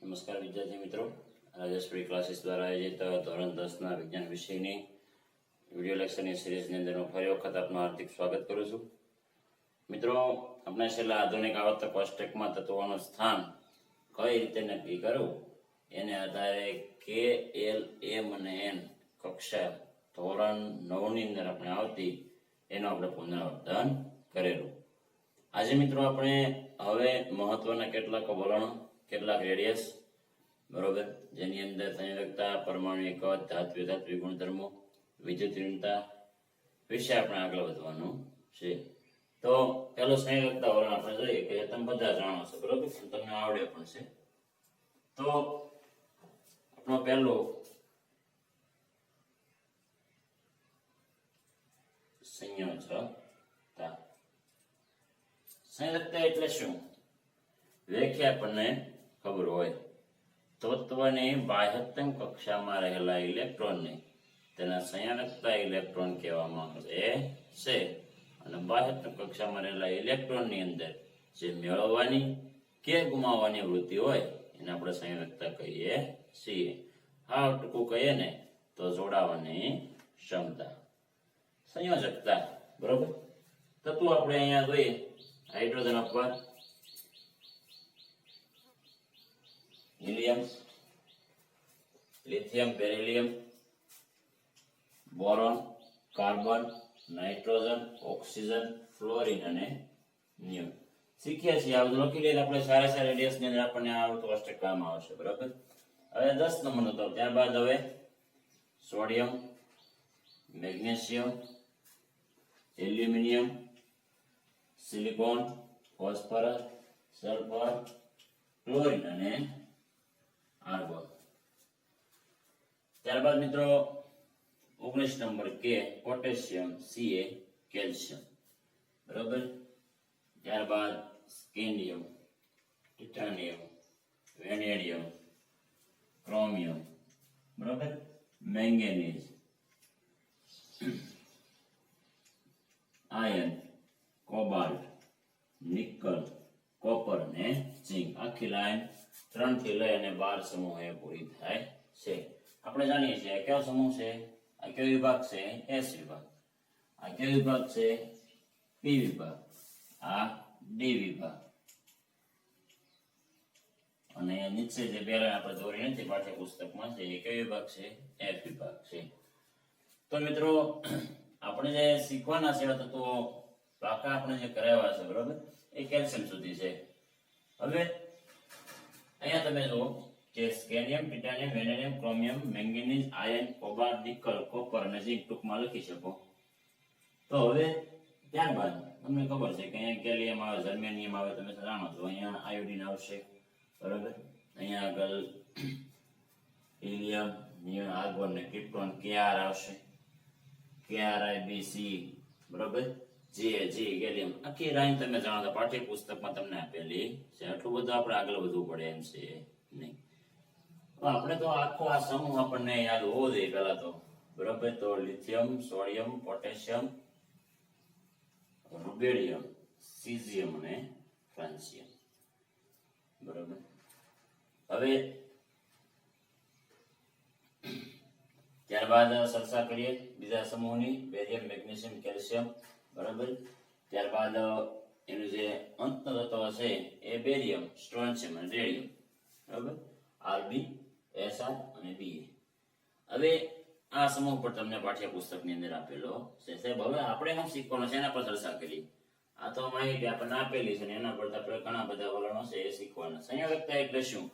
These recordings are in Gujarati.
નમસ્કાર વિદ્યાર્થી મિત્રો, રાજેશ ફ્રી ક્લાસીસ દ્વારા આયોજિત ધોરણ 10ના વિજ્ઞાન વિષયની વિડીયો લેક્ચરની સિરીઝની અંદર હું ફરી વખત આપનું હાર્દિક સ્વાગત કરું છું. મિત્રો, આપણે છેલ્લા આધુનિક આવર્તક કોષ્ટકમાં તત્વોનું સ્થાન કઈ રીતે નક્કી કરવું એને આધારે કે, એલ, એમ અને એન કક્ષા ધોરણ 9ની અંદર આપણે આવતી એનું આપણે પુનરાવર્તન કરેલું. આજે મિત્રો આપણે હવે મહત્વના કેટલાક વલણો, કેટલાક રેડિયસ, બરોબર, જેની અંદર સંયોજકતા, પરમાણુ કદ, ધાત્વિક ગુણધર્મો, વિદ્યુતઋણતા વિશે આપણે આગળ વધવાનું છે. તો પેલો સંયોજકતા વલણ આપણે જોઈએ કે તમે બધા જાણો છો, બરોબર, તમને આવડે પણ છે. તો આપણો પહેલો સંયોજકતા. સંયોજકતા એટલે શું? વ્યાખ્યા આપણને ખબર હોય. તત્વની બાહ્યતમ કક્ષામાં રહેલા ઇલેક્ટ્રોનને તેના સંયોજકતા ઇલેક્ટ્રોન કહેવામાં આવે છે, અને બાહ્યતમ કક્ષામાં રહેલા ઇલેક્ટ્રોનની અંદર જે મેળવવાની કે ગુમાવવાની વૃત્તિ હોય એને આપણે સંયોજકતા કહીએ છીએ. હાવ ટૂંકું કહીએ ને તો જોડાવાની ક્ષમતા. સંયોજકતા, બરોબર. તત્વો આપણે અહીંયા જોઈએ: હાઇડ્રોજન અપવાદ, helium, lithium, beryllium, boron, carbon, nitrogen, oxygen, fluorine અને નિયોન. શીખ્યા છીએ, આ બધું લખી લઈએ આપણે સારા સારા રેડિયસની અંદર આપણને આ કોષ્ટક કામ આવશે, બરાબર. હવે 10 નંબરનો તો ત્યારબાદ હવે sodium, magnesium, aluminium, silicon, phosphorus, sulphur, chlorine અને આર્ગોન. ત્યારબાદ મિત્રો 19 નંબર કે પોટેશિયમ, Ca, કેલ્શિયમ, બરોબર. ત્યારબાદ સ્કેન્ડિયમ, ટિટાનિયમ, વેનેડિયમ, ક્રોમિયમ, બરોબર, manganese, iron, cobalt, nickel, copper અને ઝિંક. આખી લાઈન 3 થી લઈ અને 12 સમૂહ એ પૂરી થાય છે. આપણે જાણીએ છીએ કયો સમૂહ છે, આ કયો વિભાગ છે, એસ વિભાગ. આ કયો વિભાગ છે, પી વિભાગ. આ ડી વિભાગ. અને નીચે જે બેલા આપણે દોરી નથી પાઠ્યપુસ્તકમાં છે એ કયો વિભાગ છે, એફ વિભાગ છે. તો મિત્રો, આપણે જે શીખવાના છે તો પાકા આપણે જે કરાવ્યા છે, બરોબર, એ કેલ્શિયમ સુધી છે. હવે અહીંયા તમે જુઓ કે scandium, titanium, vanadium, chromium, manganese, iron, cobalt, nickel, copper અને ઝિંક ટૂંકમાં લખી શકો. તો હવે ત્યારબાદ તમને ખબર છે કે અહીંયા ગેલિયમ આવે, જર્મેનિયમ આવે, તમે જાણો છો. અહીંયા આયોડિન આવશે, બરોબર. અહીંયા આગળ હિલિયમ, નિયોન, આર્ગોન ને ક્રિપ્ટોન, Kr આવશે, KrIbC, બરોબર. G gallium. આખી લાઈન તમે જાણો છો, પાઠ્યપુસ્તકમાં તમને આપેલી છે. આટલું બધું આપણે આગળ વધવું પડે એમ છે નહીં. આપણે તો આખો આ સમૂહ આપણને યાદ હોવો જોઈએ પહેલા તો, બરોબર. તો લિથિયમ, સોડિયમ, પોટેશિયમ, રૂબેડિયમ, સીઝિયમ અને ફ્રાન્સિયમ, બરોબર. હવે ત્યારબાદ ચર્ચા કરીએ બીજા સમૂહની: બેરિયમ, મેગ્નેશિયમ, કેલ્શિયમ, બરાબર. ત્યારબાદ એનું જે અંતનો તત્વ છે એ બેરિયમ, સ્ટ્રોન્શિયમ અને રેડિયમ, બરાબર. આરબી, એસઆર અને બી. હવે આ સમૂહ પર તમને પાઠ્યપુસ્તકની અંદર આપેલો છે. સાહેબ, હવે આપણે શું શીખવાનું છે એના પર ચર્ચા કરીએ. આ તો માહિતી આપણને આપેલી છે ને એના પર આપણે ઘણા બધા વલણો છે એ શીખવાના. સંયોજકતા એટલે શું?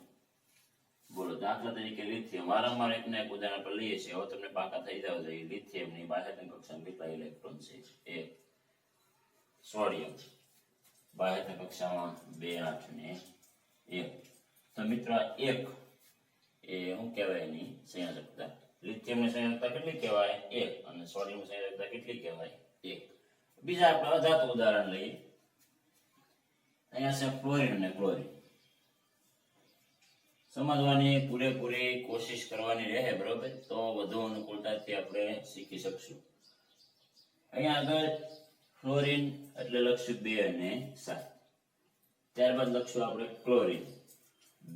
બોલો. દાખલા તરીકે લિથિયમ. વારંવાર એકને એક ઉદાહરણ પર લઈએ છીએ. હવે તમને પાકા થઈ જાવ જોઈએ. લિથિયમની બાહ્યતમ કક્ષામાં કેટલા ઇલેક્ટ્રોન છે? 1. સોડિયમ બાહ્યતમ કક્ષામાં 2, 8 અને 1. તો મિત્રો 1 એ શું કહેવાય એની સંયોજકતા. લિથિયમની સંયોજકતા કેટલી કહેવાય? 1. અને સોડિયમની સંયોજકતા કેટલી કહેવાય? 1. બીજા આપણે અજાતું ઉદાહરણ લઈએ. અહીંયા છે ફ્લોરિન અને ક્લોરિન. સમજવાની પૂરેપૂરી કોશિશ કરવાની રહે, બરોબર, તો વધુ અનુકૂળતાથી આપણે શીખી શકશું. અહીંયા આગળ ફ્લોરિન એટલે લખશું 2 અને 7. ત્યારબાદ લખશું આપણે ક્લોરિન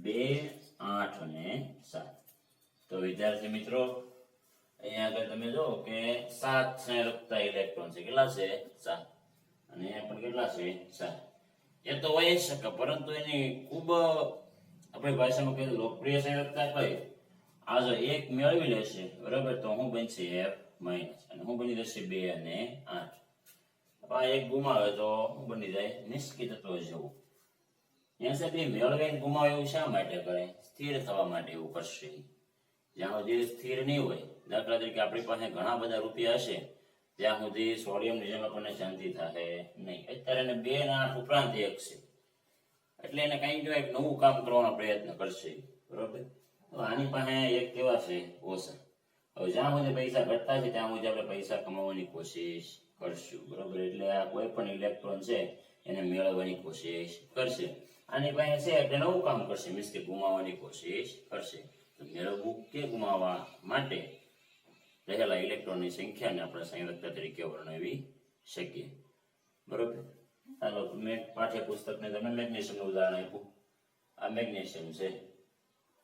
2 8 અને 7. તો વિદ્યાર્થી મિત્રો અહીંયા આગળ તમે જો કે 7 સંયોજકતા ઇલેક્ટ્રોન છે. કેટલા છે? 7. અને અહીંયા પણ કેટલા છે? 7. એ તો હોય શકે, પરંતુ એની ખૂબ આપણી ભાષામાં કહીએ લોકપ્રિય સંયોજકતા કઈ? આ જો એક મેળવી લેશે બરાબર, તો હું બનશે F માઇનસ, અને હું બની જશે 2 અને 8. આ એક ગુમાવે તો હું બની જાય નિષ્ક્રિય તત્વ જેવું. ત્યાં સુધી મેળવીને ગુમાવે એવું શા માટે કરે? સ્થિર થવા માટે એવું કરશે. જ્યાં સુધી સ્થિર નહીં હોય, દાખલા તરીકે આપણી પાસે ઘણા બધા રૂપિયા હશે, ત્યાં સુધી સોડિયમની જેમ આપણને શાંતિ થાય નહીં. અત્યારે એને 2 અને 8 ઉપરાંત 1 છે, એટલે એને કંઈક જો એક નવું કામ કરવાનો પ્રયત્ન કરશે બરોબર. તો આની પાસે એક કેવા છે? ઓછા. હવે જ્યાં સુધી પૈસા ઘટતા છે ત્યાં સુધી આપણે પૈસા કમાવાની કોશિશ કરશું બરોબર. એટલે આ કોઈ પણ ઇલેક્ટ્રોન છે એને મેળવવાની કોશિશ કરશે. આની પાસે છે એટલે નવું કામ કરશે, મીન્સ કે ગુમાવવાની કોશિશ કરશે. તો મેળવવું કે ગુમાવવા માટે રહેલા ઇલેક્ટ્રોનની સંખ્યાને આપણે સંયોજકતા તરીકે વર્ણવી શકીએ બરોબર. ચાલો, મેં પાઠ્યપુસ્તકને તમે મેગ્નેશિયમનું ઉદાહરણ આપ્યું. આ મેગ્નેશિયમ છે,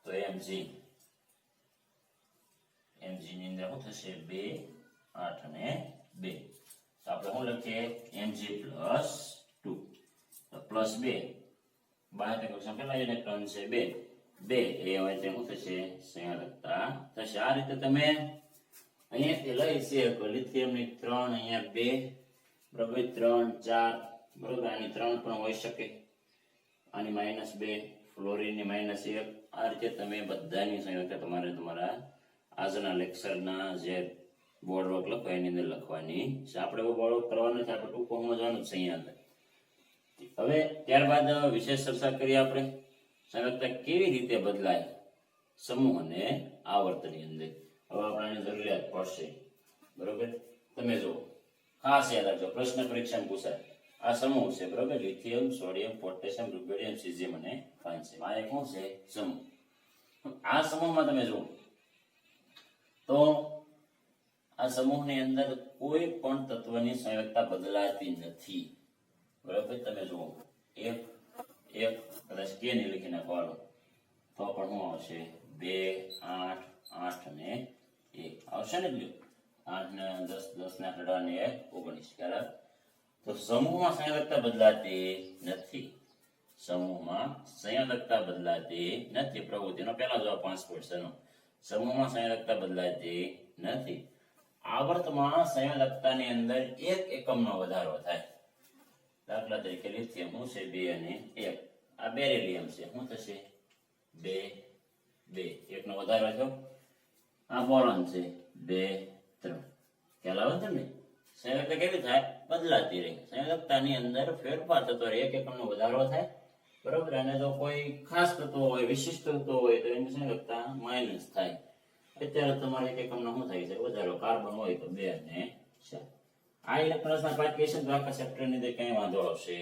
તો Mg ની અંદર શું થશે? 2, 8 અને 2. તો આપણે શું લખીએ? Mg + 2. તો +2 બાહ્ય કક્ષામાં કેટલા ઇલેક્ટ્રોન છે? 2. 2 એ હોય તે શું થશે? સંયોજકતા થશે. આ રીતે તમે અહીંયાથી લઈ શકો. લિથિયમની 3, અહીંયા 2 બરોબર, 3, 4 બરોબર. આની 3 પણ હોઈ શકે, આની -2, ફ્લોરિનની -1. આ રીતે તમે બધાની સંયોજકતા તમારા આજના લેક્ચરના જે બોર્ડ વર્ક લખો એની અંદર લખવાની છે. આપણે બોર્ડ વર્ક કરવાનું છે, આપણે ટૂંકો સમજવાનું જ છે અહીંયા અંદર. હવે ત્યારબાદ વિશેષ ચર્ચા કરીએ આપણે સંયોજકતા કેવી રીતે બદલાય સમૂહ અને આવર્તની અંદર. હવે આપણને જરૂરિયાત પડશે બરોબર. તમે જુઓ, ખાસ યાદ રાખજો, પ્રશ્ન પરીક્ષામાં પૂછાય. આ સમૂહ છે બરોબર, lithium, sodium, potassium, rubidium, caesium અને ફ્રાન્સિયમ. આ એક શું છે? સમૂહ. આ સમૂહમાં તમે જુઓ તો આ સમૂહની અંદર કોઈ પણ તત્વની સંયોજકતા બદલાતી નથી બરાબર. તમે જુઓ, એક કદાચ કે નહીં લખી નાખવાનો તો પણ શું આવશે? 2, 8, 8 અને 1 આવશે ને? જો 8 ને 10, 10 ને 18 ને 19. ખ્યાલ? તો સમૂહમાં સંયોજકતા બદલાતી નથી. સમૂહમાં સંયોજકતા બદલાતી નથી. પ્રવૃત્તિનો પહેલા જવાબ 5 નો. સમૂહમાં સંયોજકતા બદલાતી નથી. આવર્તમાં સંયોજકતાની અંદર 1 એકમનો વધારો થાય. દાખલા તરીકે લિથિયમ શું છે? 2 અને 1. આ બેરિલિયમ છે, શું થશે? 2, 2. 1 નો વધારો થયો. આ બોરોન છે, 2, 3. ખ્યાલ આવે તમને? સંયોજકતા કેવી થાય? બદલાતી રહે. સંયોજકતાની અંદર ફેરફાર થતો રહે, 1 એકમનો વધારો થાય બરોબર. અને જો કોઈ ખાસ તત્વો હોય, વિશિષ્ટ તત્વો હોય તો એની સંયોજકતા માઇનસ થાય. અત્યારે તમારે 1 એકમનો શું થાય છે? વધારો. કાર્બન હોય તો 2 અને 4. આ ઇલેક્ટ્રોન્સના 5 ક્વેશ્ચન તો આખા ચેપ્ટરની અંદર કઈ વાંધો આવશે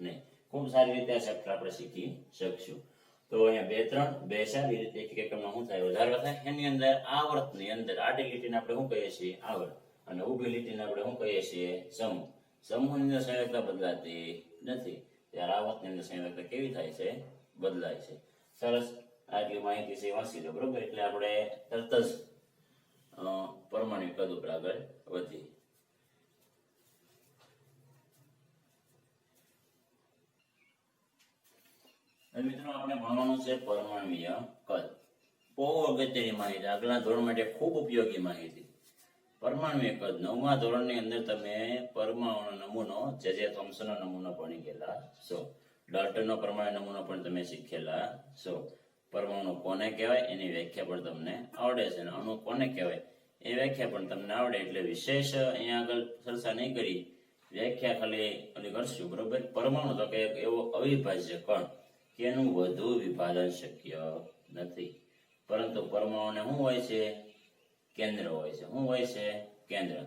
નહીં. ખૂબ સારી રીતે આ ચેપ્ટર આપણે શીખી શકશું. તો અહીંયા 2, 3, 2 સારી રીતે 1 એકમનો શું થાય? વધારો થાય. એની અંદર આવર્તની અંદર આડી લીટીને આપણે શું કહીએ છીએ? આવર્ત. અને ઊભી લીટીને આપણે શું કહીએ છીએ? સમૂહ. સમૂહની અંદર સંયોજકતા બદલાતી નથી. ત્યારે આવર્તની અંદર સંયોજકતા કેવી થાય છે? બદલાય છે. સરસ. આટલી માહિતી છે વાંચી લો બરોબર. એટલે આપણે તરત જ પરમાણુ કદ ઉપર આગળ વધીએ. મિત્રો આપણે ભણવાનું છે પરમાણુય કદ. બહુ અગત્યની માહિતી, આગળના ધોરણ માટે ખૂબ ઉપયોગી માહિતી. પરમાણુય કદ 9મા ધોરણની અંદર તમે પરમાણુનો નમૂનો જે થોમ્સનનો નમૂનો ભણી ગયેલા છો. ડાલ્ટનનો પરમાણુ નમૂનો પણ તમે શીખેલા છો. પરમાણુ કોને કહેવાય એની વ્યાખ્યા પણ તમને આવડે છે, અને અણુ કોને કહેવાય એ વ્યાખ્યા પણ તમને આવડે. એટલે વિશેષ અહીંયા આગળ ચર્ચા નહીં કરી, વ્યાખ્યા ખાલી કરશું બરોબર. પરમાણુ તો કે એવો અવિભાજ્ય કણ કે એનું વધુ વિભાજન શક્ય નથી, પરંતુ પરમાણુને શું હોય છે? કેન્દ્ર હોય છે. શું હોય છે? કેન્દ્ર.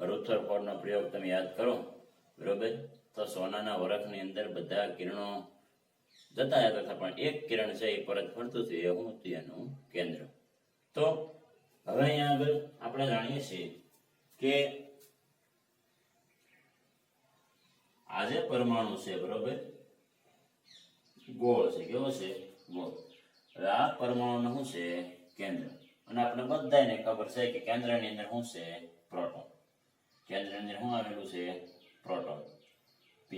રુથરફોર્ડનો પ્રયોગ તમે યાદ કરો બરોબર. તો સોનાના વરખની અંદર બધા કિરણો જતા હતા, પણ એક કિરણ છે એ પરત ફરતું થયું, એ શું હતું? એનું કેન્દ્ર. તો હવે અહીંયા આગળ આપણે જાણીએ છીએ કે આ જે પરમાણુ છે બરોબર, ગોળ છે. કેવો છે? ગોળ. હવે આ પરમાણુનું શું છે? કેન્દ્ર. અને આપણે બધાને ખબર છે કે કેન્દ્રની અંદર શું છે? પ્રોટોન. કેન્દ્રની અંદર શું આવેલું છે? Proton P+.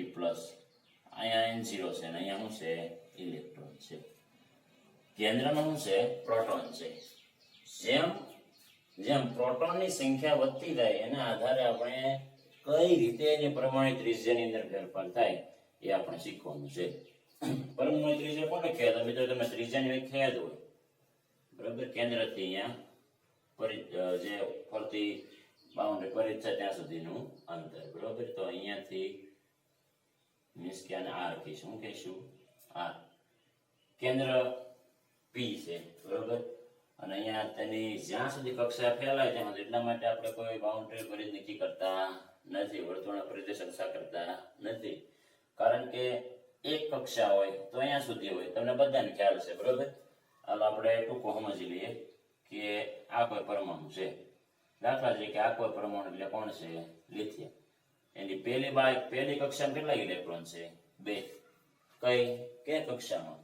અહીંયા N0 છે અને અહીંયા શું છે? ઇલેક્ટ્રોન છે. કેન્દ્રમાં શું છે? પ્રોટોન છે. જેમ જેમ પ્રોટોનની સંખ્યા વધતી જાય એના આધારે આપણે કઈ રીતે જે પરમાણુ ત્રિજ્યાની અંદર ફેરફાર થાય એ આપણે શીખવાનું છે. પરમાણુ ત્રિજ્યા કોને કહેવાય? મિત્રો તમે ત્રિજ્યાની વ્યાખ્યા જ હોય, બરાબર. કેન્દ્રથી અહીંયા જે ફરતી બાઉન્ડ્રી પરિઘ છે ત્યાં સુધીનું અંતર, બરાબર. તો અહીંયાથી મીન્સ કે આને R કહીશું. શું કહીશું? R. કેન્દ્ર P છે, બરાબર. અને અહીંયા તેની જ્યાં સુધી કક્ષા ફેલાય ત્યાં સુધી, એટલા માટે આપણે કોઈ બાઉન્ડ્રી પરિઘ નક્કી કરતા નથી, વર્તુળના પરિઘ કક્ષા કરતા નથી. કારણ કે એક કક્ષા હોય તો અહીંયા સુધી હોય, તમને બધાને ખ્યાલ છે, બરાબર. હાલો આપણે ટૂંકો સમજી લઈએ કે આ કોઈ પરમાણુ છે. દાખલા તરીકે આ કોઈ પરમાણુ એટલે કોણ છે? લિથિયમ. એની પહેલી કક્ષામાં કેટલા ઇલેક્ટ્રોન છે? 2. કઈ કક્ષામાં?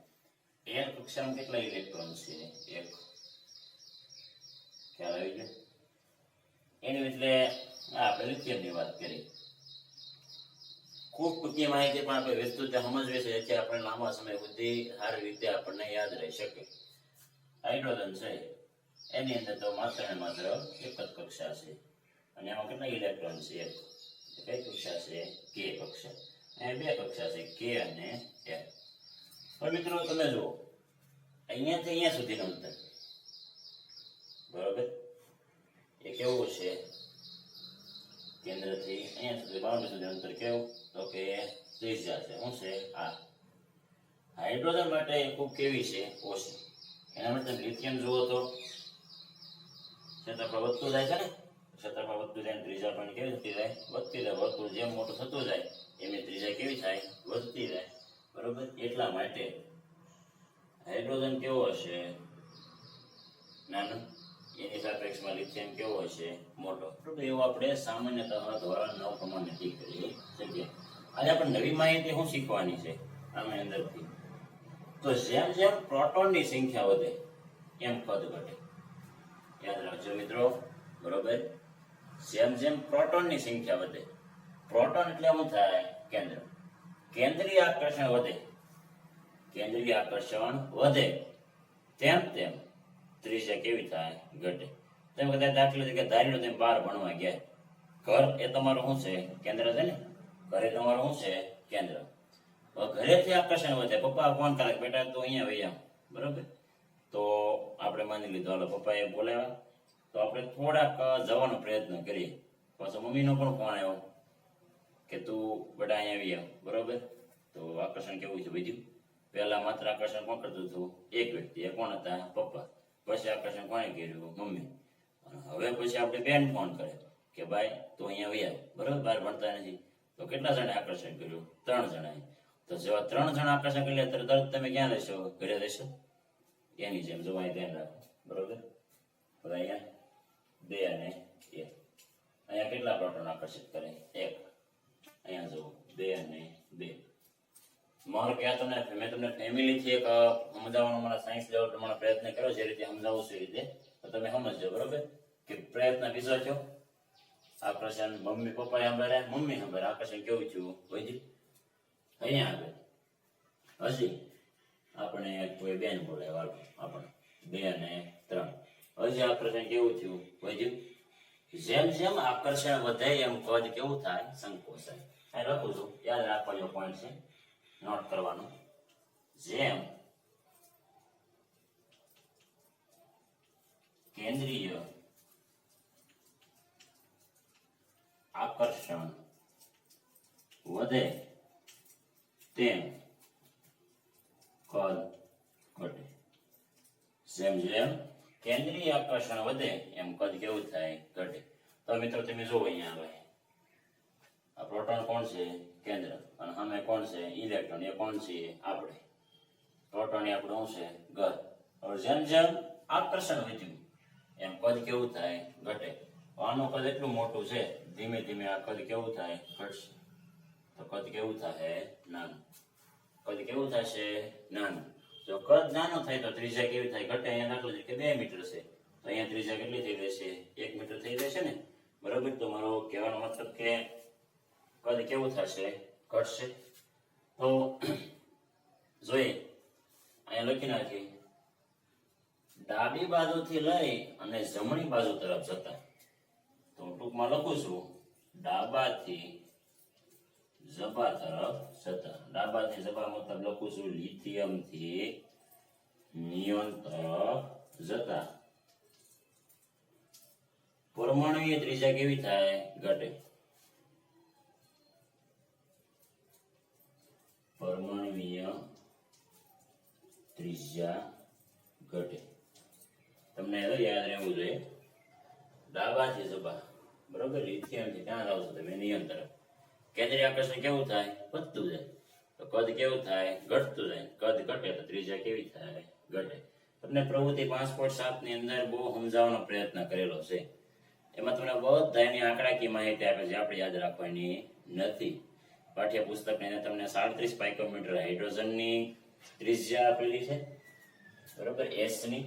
એક કક્ષામાં કેટલા ઇલેક્ટ્રોન છે? 1. ખ્યાલ આવી ગયો? એની એટલે આપણે લિથિયમની વાત કરી. ખૂબ ટૂંકી માહિતી પણ આપણે વિસ્તૃત સમજવી છે, જેથી આપણે લાંબા સમય સુધી સારી રીતે આપણને યાદ રહી શકે. હાઇડ્રોજન છે એની અંદર તો માત્ર ને માત્ર એક જ કક્ષા છે અને એમાં કેટલા ઇલેક્ટ્રોન છે? 1. કઈ કક્ષા છે? K કક્ષા. અહીંયા 2 કક્ષા છે, K અને L. હવે મિત્રો તમે જુઓ, અહીંયાથી અહીંયા સુધીનું અંતર, બરાબર. એ કેવું છે? કેન્દ્રથી અહીંયા સુધી બાઉન્ડ્રી સુધી અંતર કેવું? તો કે ત્રિજ્યા છે. શું છે? R. હાઇડ્રોજન માટે ખૂબ કેવી છે? ઓછી. એના માટે લિથિયમ જુઓ તો ક્ષેત્રફળ વધતું જાય છે ને, ક્ષેત્રફળ વધતું જાય, ત્રિજ્યા પણ કેવી થતી જાય? વધતી જાય. વર્તુળ જેમ મોટું થતું જાય એમની ત્રિજ્યા કેવી થાય? વધતી જાય, બરોબર. એટલા માટે હાઇડ્રોજન કેવો હશે? નાનું. એની સાપેક્ષમાં લિથિયમ કેવો હશે? મોટો. બરોબર. એવું આપણે સામાન્યતઃ ધોરણ 9 પ્રમાણે નક્કી કરી શકીએ. આજે આપણે નવી માહિતી શું શીખવાની છે આની અંદરથી? તો જેમ જેમ પ્રોટોનની સંખ્યા વધે એમ કદ ઘટે. યાદ રાખજો મિત્રો, બરોબર. જેમ જેમ પ્રોટોનની સંખ્યા વધે, પ્રોટોન એટલે શું થાય? કેન્દ્ર. કેન્દ્રીય આકર્ષણ વધે, કેન્દ્રીય આકર્ષણ વધે તેમ તેમ ત્રિજ્યા કેવી થાય? ઘટે. તમે કદાચ દાખલા તરીકે ધારી લો તમે 12 ભણવા ગયા, ઘર એ તમારું શું છે? કેન્દ્ર છે ને. ઘરે તમારું શું છે? કેન્દ્ર. ઘરેથી આકર્ષણ વધે. પપ્પા ફોન કરે, બેટા તો અહીંયા વહી, બરોબર. તો આપણે માની લીધું, હાલો પપ્પાએ બોલાવ્યા તો આપણે થોડાક જવાનો પ્રયત્ન કરીએ. પાછો મમ્મીનો પણ ફોન આવ્યો કે તું બેટા અહીંયા આવી આવ, બરોબર. તો આકર્ષણ કેવું છે? વધ્યું. પહેલા માત્ર આકર્ષણ કોણ કરતું હતું? એક વ્યક્તિ. એ કોણ હતા? પપ્પા. પછી આકર્ષણ કોણે કર્યું? મમ્મી. અને હવે પછી આપણે બેન ફોન કરે કે ભાઈ તું અહીંયા વહી આવ, બરોબર. બહાર ભણતા નથી. તો કેટલા જણે આકર્ષણ કર્યું? 3 જણાએ. તો જેવા 3 જણા આકર્ષણ કરી લે તરત તમે ક્યાં લેશો? ઘરે લેશો. એની જેમ જો અહીં ધ્યાન રાખો, બરોબર. હવે અહીંયા 2 અને 1. અહીંયા કેટલા પ્રોટોન આકર્ષિત કરે? 1. અહીંયા જુઓ 2 અને 2. મારો કે મેં તમને ફેમિલીથી એક સમજાવવાનો મારા સાયન્સ લેવલ પ્રમાણે પ્રયત્ન કર્યો, જે રીતે સમજાવું છું એ રીતે તો તમે સમજજો, બરોબર. કે પ્રયત્ન બીજો છો. આકર્ષણ મમ્મી પપ્પા સાંભળે, મમ્મી સાંભળે. આકર્ષણ કેવું થયું? વધ્યું. અહીંયા આગળ હજી આપણે કોઈ બેન બોલાવ્યા, આપણે 2 અને 3. હજી આકર્ષણ કેવું થયું? વધ્યું. જેમ જેમ આકર્ષણ વધે એમ કદ કેવું થાય? સંકોચાય. અહીં લખું છું, યાદ રાખવાનો પોઈન્ટ છે, નોટ કરવાનું. જેમ કેન્દ્રીય આકર્ષણ વધે તેમ કદ ઘટે. જેમ જેમ કેન્દ્રીય આકર્ષણ વધે એમ કદ કેવું થાય? ઘટે. તો મિત્રો તમે જુઓ અહીંયા આગળ આ પ્રોટોન કોણ છે? કેન્દ્ર. અને સામે કોણ છે? ઇલેક્ટ્રોન. એ કોણ છે? આપણે. પ્રોટોન એ આપણું શું છે? ઘર. હવે જેમ જેમ આકર્ષણ વધ્યું એમ કદ કેવું થાય? ઘટે. આનું કદ એટલું મોટું છે, ધીમે ધીમે આ કદ કેવું થાય? ઘટશે. તો કદ કેવું થાય? નાનું. કદ કેવું થશે? નાનું. જો કદ નાનો થાય તો ત્રિજ્યા કેવી થાય? ઘટે. અહીંયા દાખલો છે કે 2 મીટર છે, તો અહીંયા ત્રિજ્યા કેટલી થઈ જશે? 1 મીટર થઈ જશે ને, બરાબર. તો મારો કહેવાનો મતલબ કે કદ કેવું થશે? ઘટશે. તો જોઈએ, અહીંયા લખી નાખી, ડાબી બાજુથી લઈ અને જમણી બાજુ તરફ જતા. તો હું ટૂંકમાં લખું છું, ડાબાથી જબા તરફ જતા. ડાબાથી જબા મતલબ લખું છું લિથિયમ થી નિયોન તરફ જતા. પરમાણુય ત્રિજ્યા કેવી થાય? ઘટે. પરમાણુય ત્રિજ્યા ઘટે. તમને યાદ રહેવું જોઈએ, ડાબાથી જબા, બરોબર, લિથિયમ થી ત્યાં જાવ છો તમે નિયમ તરફ. કેન્દ્રીય આકર્ષણ કેવું થાય? વધતું જાય. તો કદ કેવું થાય? ઘટતું જાય. કદ ઘટે તો ત્રિજ્યા કેવી થાય? ઘટે. તમને પ્રવૃત્તિ 5.7 ની અંદર બહુ સમજાવવાનો પ્રયત્ન કરેલો છે. એમાં તમને બધાની આંકડાકીય માહિતી આપે છે, આપણે યાદ રાખવાની નથી. પાઠ્યપુસ્તકની અંદર તમને 37 પાઇકોમીટર હાઇડ્રોજનની ત્રિજ્યા આપેલી છે, બરોબર, S ની.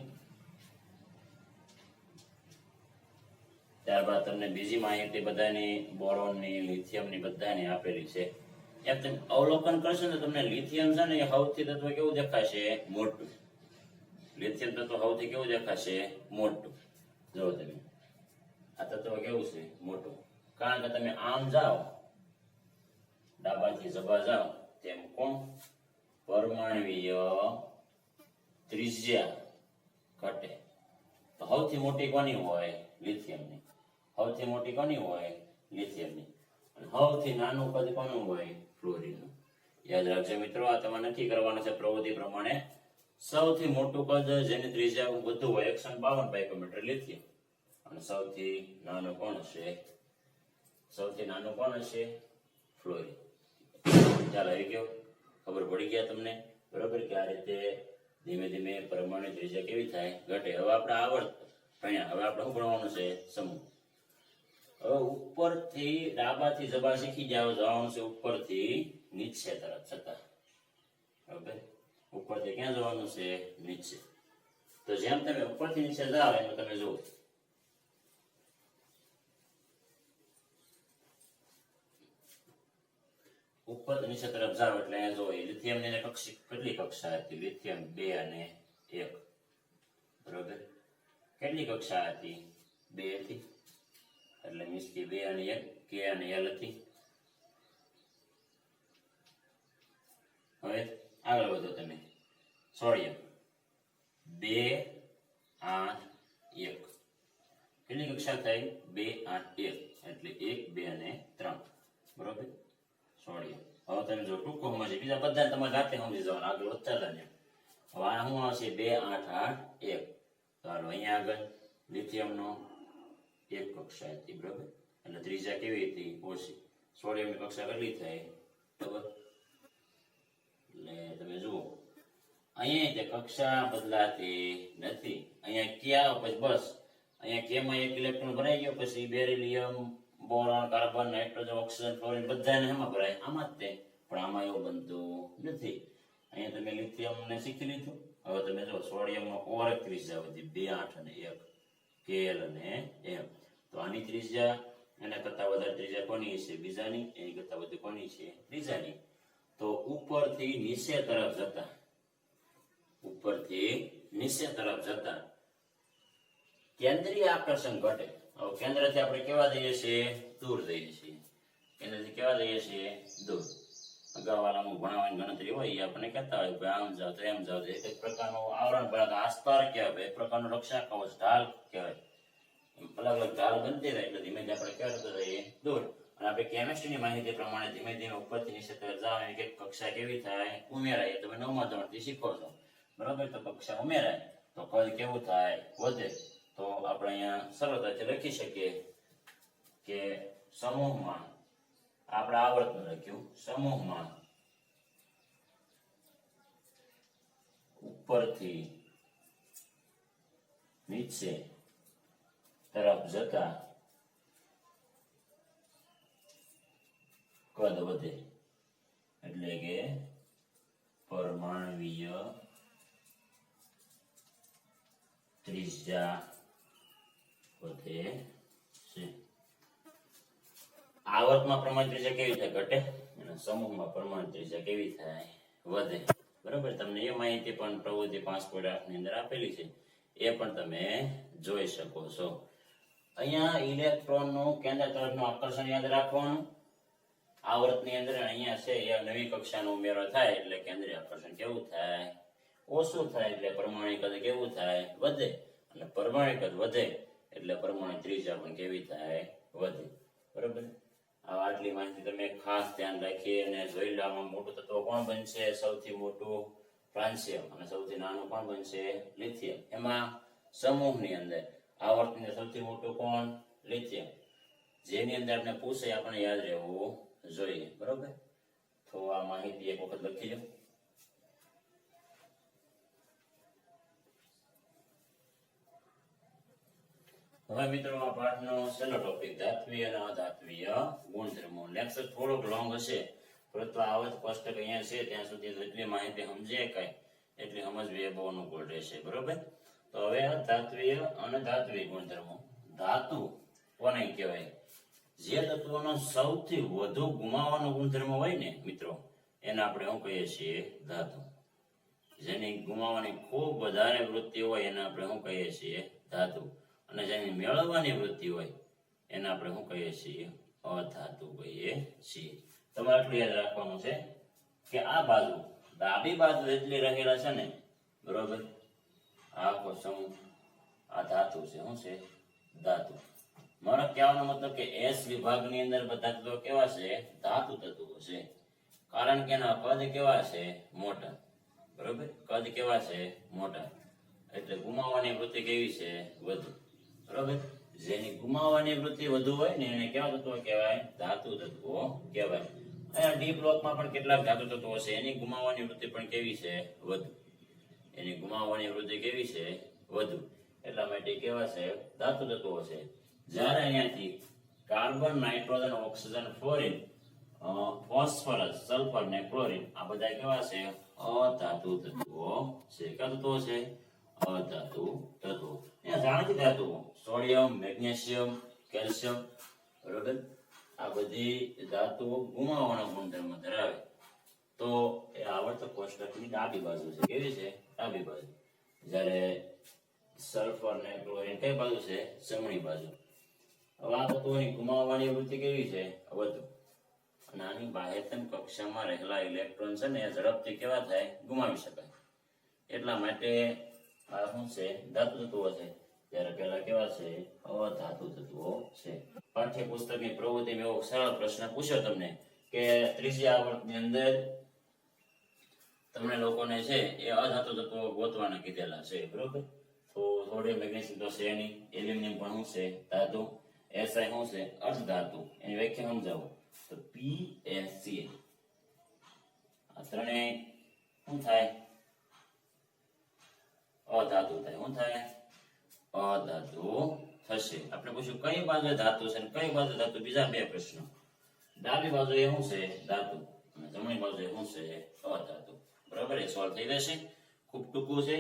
ત્યારબાદ તમને બીજી માહિતી બધાની બોરોનની, લિથિયમની બધાની આપેલી છે. એમ તમે અવલોકન કરશો ને, તમને લિથિયમ છે ને એ સૌથી તત્વ કેવું દેખાશે? મોટું. લિથિયમ તત્વ સૌથી કેવું દેખાશે? મોટું. જો તમે આ તત્વ કેવું છે? મોટું. કારણ કે તમે આમ જાઓ, ડાબાથી જબા જાઓ, તેમ કોણ? પરમાણુય ત્રિજ્યા ઘટે. તો સૌથી મોટી કોની હોય? લિથિયમની. સૌથી મોટી કોની હોય? લિથિયમની. અને સૌથી નાનું કદ કોનું હોય? ફ્લોરિનનું. યાદ રાખજો મિત્રો, આ તમારે નક્કી કરવાનું છે પ્રવૃત્તિ પ્રમાણે. સૌથી મોટું કદ જેની ત્રિજ્યા વધુ હોય 152 પાઇકોમીટર લિથિયમ. અને સૌથી નાનું કોણ હશે? સૌથી નાનું કોણ હશે? ફ્લોરિન. ચાલ આવી ગયો, ખબર પડી ગયા તમને, બરોબર, કે આ રીતે ધીમે ધીમે પરમાણુ ત્રિજ્યા કેવી થાય? ઘટે. હવે આપણે આવર્ત ભણ્યા, હવે આપણે શું ભણવાનું છે? સમૂહ. હવે ઉપરથી ડાબાથી જબા શીખી જવાનું છે, ઉપરથી નીચે તરફ જતા. બરાબર, ઉપરથી ક્યાં જવાનું છે? નીચે. તો જેમ તમે ઉપરથી નીચે જાઓ એમ તમે જુઓ, ઉપર નીચે તરફ જાવ એટલે અહીંયા જો લિથિયમ ની કક્ષી કેટલી કક્ષા હતી? લિથિયમ 2 અને 1, બરોબર. કેટલી કક્ષા હતી? 2 હતી. એટલે મીન્સ કે 2 અને 1, K અને L હતી. હવે આગળ વધો તમે. સોડિયમ 2, 8, 1. કેટલી કક્ષા થઈ? 2, 8, 1. એટલે 1, 2 અને 3, બરોબર. સોડિયમ. હવે તમે જો ટૂંકો સમજે, બીજા બધા તમારે જાતે સમજી જવાનું, આગળ વધતા જાય. હવે આ શું આવશે? 2, 8, 8, 1. તો હાલો અહીંયા આગળ લિથિયમનો 1 કક્ષા હતી, બરાબર. એટલે ત્રિજ્યા કેવી હતી? ઓછી. સોડિયમની કક્ષા કેટલી થઈ? બરાબર. એટલે તમે જુઓ અહીંયા તે કક્ષા બદલાતી નથી. અહીંયા ક્યાં પછી બસ અહીંયા કેમાં 1 ઇલેક્ટ્રોન ભરાઈ ગયો, પછી beryllium, boron, carbon, nitrogen, oxygen, fluorine બધાને એમાં ભરાય, આમાં જ તે. પણ આમાં એવું બનતું નથી. અહીંયા તમે લિથિયમ ને શીખી લીધું. હવે તમે જો સોડિયમનો ઓવર ત્રિજ્યા વધી 2, 8 અને 1, KL અને M. તો આની ત્રિજ્યા એના કરતા વધારે ત્રિજ્યા કોની છે? બીજાની. એની કરતા વધુ કોની છે? ત્રીજાની. તો ઉપરથી નીચે તરફ જતા, ઉપરથી નીચે તરફ જતા કેન્દ્રીય આકર્ષણ ઘટે. હવે કેન્દ્રથી આપણે કેવા જઈએ છીએ? દૂર જઈએ છીએ. કેન્દ્રથી કેવા જઈએ છીએ? દૂર. અગાઉવાળામાં ભણાવવાની ગણતરી હોય એ આપણે કહેતા હોય કે આમ જાવ તો એમ જાવ, એક એક પ્રકારનું આવરણ બનાવતા આસ્તર કહેવાય, એક પ્રકારનું રક્ષા કવચ, ઢાલ કહેવાય. અલગ અલગ ઢાલ બનતી રહે એટલે ધીમે ધીમે આપણે કહેતા રહીએ દૂર. અને આપણે કેમિસ્ટ્રીની માહિતી પ્રમાણે ધીમે ધીમે ઉપરથી નીચે તરફ જાવ કે કક્ષા કેવી થાય? ઉમેરાય. તમે 9મા ધોરણથી શીખો છો, બરાબર. તો કક્ષા ઉમેરાય તો કદ કેવું થાય? વધે. તો આપણે અહીંયા સરળતાથી લખી શકીએ કે સમૂહમાં, આપણે આવર્તન લખ્યું, સમૂહમાં ઉપરથી નીચે તરફ જતા કદ વધે. એટલે કે પરમાણુય ત્રિજ્યા વધે છે. આવર્તમાં પ્રમાણ ત્રિજ્યા કેવી થાય? ઘટે. અને સમૂહમાં પ્રમાણ ત્રિજ્યા કેવી થાય? વધે. બરાબર. તમને એ માહિતી પણ પ્રવૃત્તિ 5.8 ની અંદર આપેલી છે, એ પણ તમે જોઈ શકો છો. અહીંયા ઇલેક્ટ્રોનનું કેન્દ્ર તરફનું આકર્ષણ યાદ રાખવાનું. આવર્તની અંદર અહીંયા છે એ નવી કક્ષાનો ઉમેરો થાય એટલે કેન્દ્રીય આકર્ષણ કેવું થાય? ઓછું થાય. એટલે પરમાણિક કદ કેવું થાય? વધે. અને પરમાણિક કદ વધે એટલે પરમાણુ ત્રિજ્યા પણ કેવી થાય? વધે. બરાબર. આટલી માહિતી તમે ખાસ ધ્યાન રાખી અને જોઈ લો. આમાં મોટું તત્વ કોણ બનશે? સૌથી મોટું ફ્રાન્સિયમ. અને સૌથી નાનું કોણ બનશે? લિથિયમ. એમાં સમૂહની અંદર આવર્તની અંદર સૌથી મોટું કોણ? લિથિયમ. જેની અંદર આપણે પૂછે આપણે યાદ રહેવું જોઈએ. બરોબર. તો આ માહિતી એક વખત લખી લો. હવે મિત્રો આ પાઠનો છેલ્લો ટોપિક ધાત્વિય અને અધાત્વિય ગુણધર્મો. લેક્ચર થોડોક લોંગ હશે, પરંતુ આવર્ત કોષ્ટક અહીંયા છે ત્યાં સુધી જેટલી માહિતી સમજે કઈ એટલી સમજવી એ બહુ અનુકૂળ રહેશે. બરોબર. તો હવે ધાત્વિય અને ધાત્વિય ગુણધર્મો. ધાતુ કોને કહેવાય? જે તત્વોનો સૌથી વધુ ગુમાવવાનો ગુણધર્મ હોય ને મિત્રો, એને આપણે શું કહીએ છીએ? ધાતુ. જેની ગુમાવવાની ખૂબ વધારે વૃત્તિ હોય એને આપણે શું કહીએ છીએ? ધાતુ. અને જેની મેળવવાની વૃત્તિ હોય એને આપણે શું કહીએ છીએ? અધાતુ કહીએ છીએ. તમારે આટલું યાદ રાખવાનું છે કે આ બાજુ ડાબી બાજુ એટલી રહેલા છે ને, બરોબર, આખો સમૂહ આ ધાતુ છે. શું છે? ધાતુ. મારો કહેવાનો મતલબ કે એસ વિભાગની અંદર બધા તત્વો કેવા છે? ધાતુ તત્વો છે. કારણ કે એના કદ કેવા છે? મોટા. બરોબર. કદ કેવા છે? મોટા. એટલે ગુમાવવાની વૃત્તિ કેવી છે? વધુ. બરોબર. જેની ગુમાવવાની વૃત્તિ વધુ હોય ને એને કેવા તત્વો કહેવાય? ધાતુ તત્વો કહેવાય. અહીંયા ડી બ્લોકમાં પણ કેટલાક ધાતુ તત્વો છે એની ગુમાવવાની વૃત્તિ પણ કેવી છે? વધુ. એની ગુમાવવાની વૃત્તિ કેવી છે? વધુ. એટલા માટે કેવા છે? ધાતુ તત્વો છે. જ્યારે અહીંયાથી carbon, nitrogen, oxygen, fluorine, phosphorus, sulphur ને ક્લોરીન આ બધા કેવા છે? અધાતુ તત્વો છે. કયા તત્વો છે? અધાતુ તત્વો. અહીંયા જાણીતી ધાતુઓ સોડિયમ, મેગ્નેશિયમ, કેલ્શિયમ. બરોબર. આ બધી ધાતુઓ ગુમાવવાનો ગુણધર્મ ધરાવે. તો એ આવર્તક કોષ્ટકની ડાબી બાજુ છે. કેવી છે? ડાબી બાજુ. જ્યારે સલ્ફર ને ક્લોરીન કઈ બાજુ છે? જમણી બાજુ. હવે આ તત્વોની ગુમાવવાની વૃત્તિ કેવી છે? વધુ. અને આની બાહ્યતમ કક્ષામાં રહેલા ઇલેક્ટ્રોન છે ને એ ઝડપથી કેવા થાય? ગુમાવી શકાય. એટલા માટે આ શું છે? ધાતુ તત્વો છે. ત્યારે પેલા કેવા છે? અધાતુ તત્વો છે. પાઠ્યપુસ્તકની પ્રવૃત્તિમાં એવો સરળ પ્રશ્ન પૂછ્યો તમને કે ત્રીજી આવર્તની અંદર તમને લોકોને છે એ અધાતુ તત્વો ગોતવાના કીધેલા છે. બરોબર. તો સોડિયમ, મેગ્નેશિયમ તો છે નહીં. એલ્યુમિનિયમ પણ શું છે? ધાતુ. એસઆઈ શું છે? અર્ધધાતુ. એની વ્યાખ્યા સમજાવો તો PSC. આ ત્રણેય શું થાય? અધાતુ થાય. શું થાય? અધાતુ થશે. આપણે પૂછ્યું કઈ બાજુ ધાતુ છે અને કઈ બાજુ ધાતુ? બીજા બે પ્રશ્નો. ડાબી બાજુ એ શું છે? ધાતુ. અને જમણી બાજુ એ શું છે? અધાતુ. બરાબર. એ સોલ્વ થઈ જશે. ખૂબ ટૂંકું છે.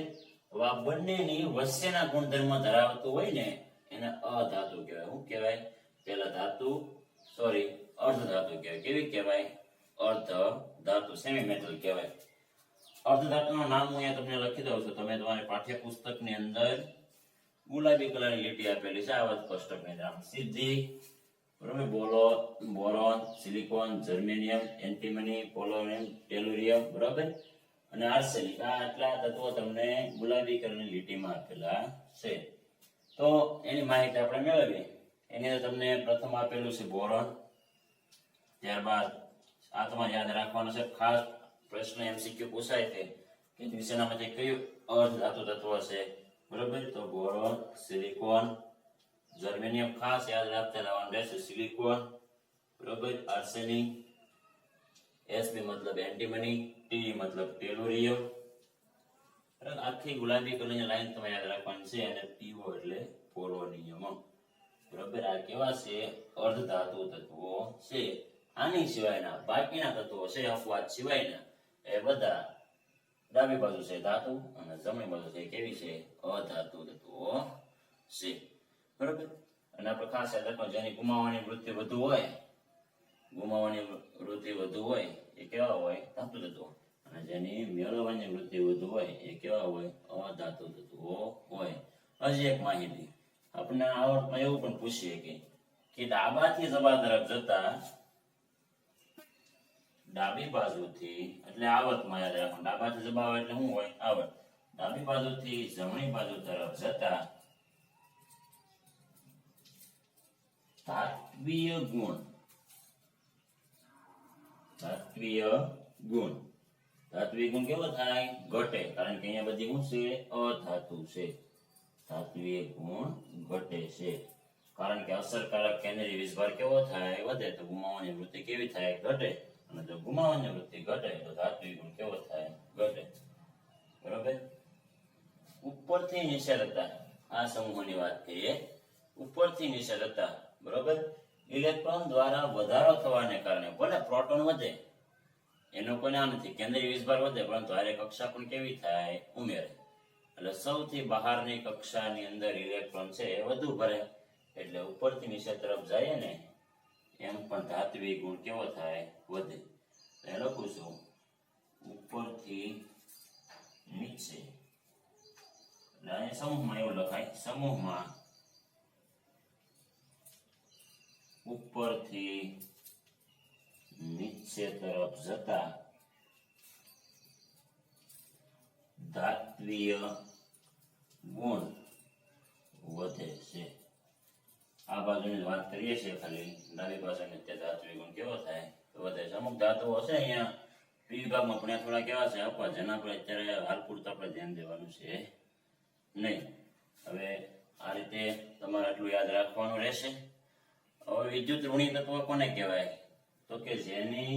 હવે આ બંનેની વચ્ચેના ગુણધર્મ ધરાવતું હોય ને એને અધાતુ કહેવાય. શું કહેવાય? પેલા ધાતુ અર્ધધાતુ કહેવાય. કેવી કહેવાય? અર્ધધાતુ. સેમી મેટલ કહેવાય. અર્ધધાતુનું નામ હું અહીંયા તમને લખી દઉં છું. તમે તમારી પાઠ્યપુસ્તકની અંદર ગુલાબી કલરની લીટી આપેલી છે આવર્ત કોષ્ટકની અંદર. સીધી. બરોબર. Boron, silicon, germanium, antimony, polonium, tellurium. બરોબર. અને આર્સેનિક. આ આટલા તત્વો તમને ગુલાબી કલરની લીટીમાં આપેલા છે. તો એની માહિતી આપણે મેળવીએ. એની અંદર તમને પ્રથમ આપેલું છે બોરોન. ત્યારબાદ આ તમારે યાદ રાખવાનું છે. ખાસ પ્રશ્ન MCQ પૂછાય છે કે નીચેનામાંથી કયું અર્ધધાતુ તત્વ છે? બરોબર. તો બોરોન, સિલિકોન, જર્મેનિયમ ખાસ યાદ રાખતા રહેવાનું રહેશે. સિલિકોન. બરોબર. આર્સેનિક. SB મતલબ એન્ટિમની. T મતલબ ટેલુરિયમ. આખી ગુલાબી કલરની લાઈન તમે યાદ રાખવાની છે. અને PO એટલે પોલોનિયમ. બરોબર. આ કેવા છે? અર્ધધાતુ તત્વો છે. આની સિવાયના બાકીના તત્વો છે અપવાદ સિવાયના એ બધા ડાબી બાજુ છે ધાતુ અને જમણી બાજુ છે કેવી છે અધાતુ તત્વો છે બરોબર અને આપણે ખાસ યાદ રાખો જેની ગુમાવવાની વૃત્તિ વધુ હોય એ કેવા હોય ધાતુ તત્વો અને જેની મેળવવાની વૃત્તિ વધુ હોય એ કેવા હોય અધાતુ તત્વો હોય હજી એક માહિતી આપણને આવડતમાં એવું પણ પૂછીએ કે ડાબાથી જમા તરફ જતા ડાબી બાજુથી એટલે આવર્તમાં યાદ રાખો ડાબાથી જમા એટલે શું હોય આવર્ત ડાબી બાજુથી જમણી બાજુ તરફ જતા ધાત્વિય ગુણ કેવો થાય ઘટે કારણ કે અહીંયા બધી શું છે અધાતુ છે ધાત્વિય ગુણ ઘટે છે કારણ કે અસરકારક કેન્દ્રીય વીજભાર કેવો થાય વધે તો ગુમાવવાની વૃત્તિ કેવી થાય ઘટે અને જો ગુમાવવાની વૃત્તિ ઘટે તો ધાત્વિક ગુણ કેવો થાય ઘટે બરોબર ઉપરથી નીચે જતા આ સમૂહની વાત કરીએ ઉપરથી નીચે જતા બરોબર ઇલેક્ટ્રોન દ્વારા વધારો થવાને કારણે ભલે પ્રોટોન વધે એનો કોઈ ના નથી કેન્દ્રીય વીજભાર વધે પરંતુ હારે કક્ષા પણ કેવી થાય ઉમેરે એટલે સૌથી બહારની કક્ષાની અંદર ઇલેક્ટ્રોન છે એ વધુ ભરે એટલે ઉપરથી નીચે તરફ જાય ને એમ પણ ધાત્વિક ગુણ કેવો થાય વધે એ લખું છું ઉપરથી નીચે એટલે અહીંયા સમૂહમાં એવું લખાય સમૂહમાં ઉપરથી નીચે તરફ જતા ધાત્વિય ગુણ વધે છે આ બાજુની વાત કરીએ છીએ ખાલી ડાબી બાજુની તે ધાત્વિક ગુણ કેવો થાય વધે છે અમુક ધાતુઓ છે અહીંયા પી વિભાગમાં પણ થોડા કેવા છે આપવા જેના પર અત્યારે હાલ પૂરતું આપણે ધ્યાન દેવાનું છે નહીં હવે આ રીતે તમારે આટલું યાદ રાખવાનું રહેશે હવે વિદ્યુત ઋણી તત્વ કોને કહેવાય તો કે જેની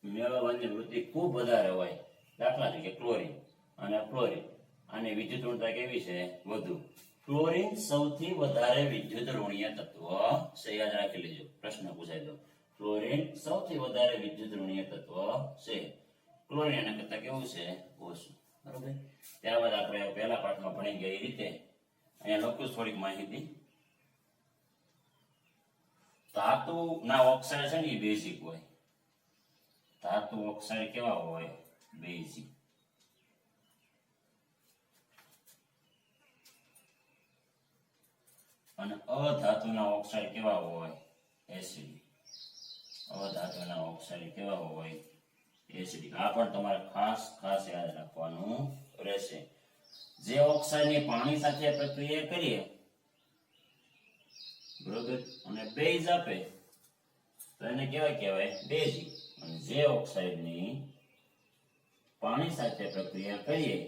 મેળવવાની વૃત્તિ ખૂબ વધારે હોય દાખલા તરીકે ક્લોરીન અને ફ્લોરિન આની વિદ્યુત ઋણતા કેવી છે વધુ ફ્લોરિન સૌથી વધારે વિદ્યુત ઋણીય તત્વ છે યાદ રાખી લેજો પ્રશ્ન પૂછાય તો ફ્લોરિન સૌથી વધારે વિદ્યુત ઋણીય તત્વ છે ક્લોરીન એના કરતા કેવું છે ઓછું બરોબર ત્યારબાદ આપણે પહેલા પાઠમાં ભણી ગયા એ રીતે અહીંયા લખું થોડીક માહિતી ધાતુ ના ઓક્સાઇડ છે ને એ બેઝિક હોય ધાતુ ઓક્સાઇડ કેવા હોય બેઝિક અને અધાતુના ઓક્સાઇડ કેવા હોય એસિડિક અધાતુના ઓક્સાઇડ કેવા હોય એસિડિક આ પણ તમારે ખાસ યાદ રાખવાનું રહેશે જે ઓક્સાઇડની પાણી સાથે પ્રક્રિયા કરીએ બરોબર અને બેઝ આપે તો એને કહેવાય બેઝિક અને જે ઓક્સાઇડની પાણી સાથે પ્રક્રિયા કરીએ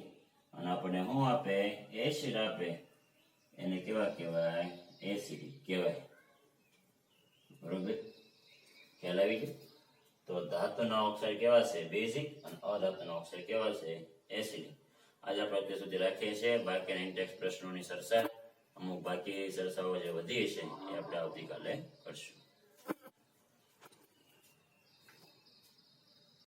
અને આપણે શું આપે એસિડ આપે એને કહેવાય એસિડિક કહેવાય બરોબર ખ્યાલ આવી ગયો તો ધાતુના ઓક્સાઇડ કેવા છે બેઝિક અને અધાતુના ઓક્સાઇડ કેવા છે એસિડિક આજે આપણે અત્યાર સુધી રાખીએ છીએ બાકીના ઇન્ટેક્સ પ્રશ્નોની ચર્ચા અમુક બાકી ચર્ચાઓ જે વધી છે એ આપણે આવતીકાલે કરશું